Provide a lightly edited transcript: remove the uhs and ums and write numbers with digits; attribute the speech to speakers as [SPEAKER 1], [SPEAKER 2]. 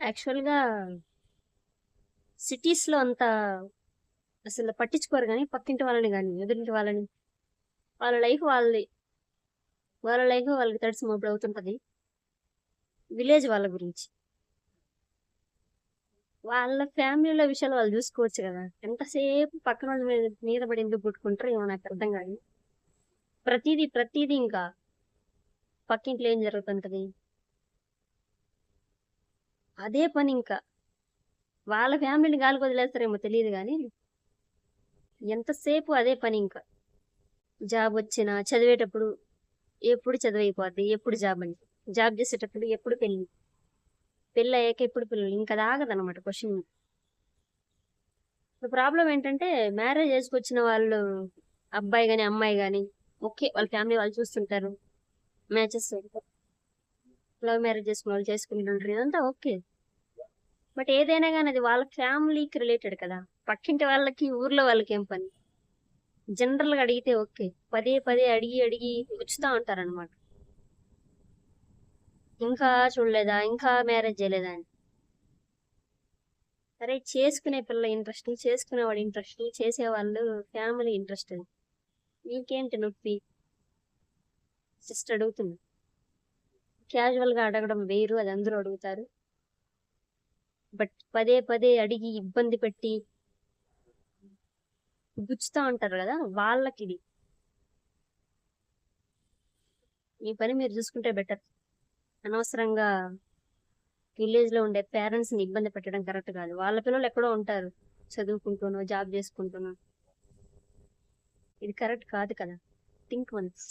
[SPEAKER 1] యాక్చువల్‌గా సిటీస్‌లో అంత అసలు పట్టించుకోరు గానీ, పక్కింటి వాళ్ళని గానీ, ఎదురింటి వాళ్ళని, వాళ్ళ లైఫ్ వాళ్ళది. వాళ్ళ లైఫ్ వాళ్ళకి తడిసి మోపుడవుతుంటది. విలేజ్ వాళ్ళ గురించి. వాళ్ళ ఫ్యామిలీలో విషయాలు వాళ్ళు జూసుకోవచ్చు గదా! ఎంతసేపు పక్కనోళ్ళ మీద పడి ఎందుకు కొట్టుకుంటారో ఏమో నాకర్థం గాదు. ప్రతీదీ ఇంకా పక్కింట్లో ఏం జరుగుతుంటది, అదే పనింకా. వాళ్ళ ఫ్యామిలీని గాలికొదిలేస్తారేమో తెలీదు గానీ, ఎంతసేపు అదే పనింక. జాబొచ్చినా, చదివేటప్పుడు ఎప్పుడు చదువయిపోద్ది, ఎప్పుడు జాబని. జాబ్ జేసేటప్పుడు ఎప్పుడు పెళ్లి. పెళ్లయ్యాక ఎప్పుడు పిల్లలు. ఇంకది ఆగదనమాట క్వెషన్. ఇప్పుడు ప్రాబ్లమ్ ఏంటంటే, మ్యారేజ్ చేసుకొచ్చిన వాళ్ళు అబ్బాయి గాని, అమ్మాయి గాని ఓకే. వాళ్ళ ఫ్యామిలీ వాళ్ళు చూస్తుంటారు. మ్యాచెస్ లవ్ మ్యారేజ్ చేసుకున్న వాళ్ళు చేసుకుంటుంటారు. ఇదంతా ఓకే. బట్ ఏదైనా గాని అది వాళ్ళ ఫ్యామిలీకి రిలేటెడ్ కదా! పక్కింటి వాళ్ళకి, ఊర్లో వాళ్ళకేం పని? జనరల్‌గా అడిగితే ఓకే. పదే పదే అడిగి ఉచుతా ఉంటారనమాట. ఇంకా చూడలేదా? ఇంకా మ్యారేజ్ జేయలేదా అని. సరే చేసుకునే పిల్ల ఇంట్రెస్ట్, చేసుకునేవాడి ఇంట్రెస్ట్, చేసేవాళ్ళు ఫ్యామిలీ ఇంట్రెస్ట్. నీకేంటి నొప్పి? జస్ట్ అడుగుతున్నా. క్యాజువల్‌గా అడగడం వేరు. అది అందరూ అడుగుతారు. బట్ పదే పదే అడిగి ఇబ్బంది పెట్టి గుచ్చుతా ఉంటారు గదా! వాళ్ళకిది. మీ పని మీరు జూసుకుంటే బెటర్. అనవసరంగా విలేజ్‌లో ఉండే పేరెంట్స్‌ని ఇబ్బంది పెట్టడం కరెక్ట్ గాదు. వాళ్ళ పిల్లలు ఎక్కడో ఉంటారు. చదువుకుంటూనో, జాబ్ జేసుకుంటూనో. ఇది కరెక్ట్ కాదు కదా! Think once.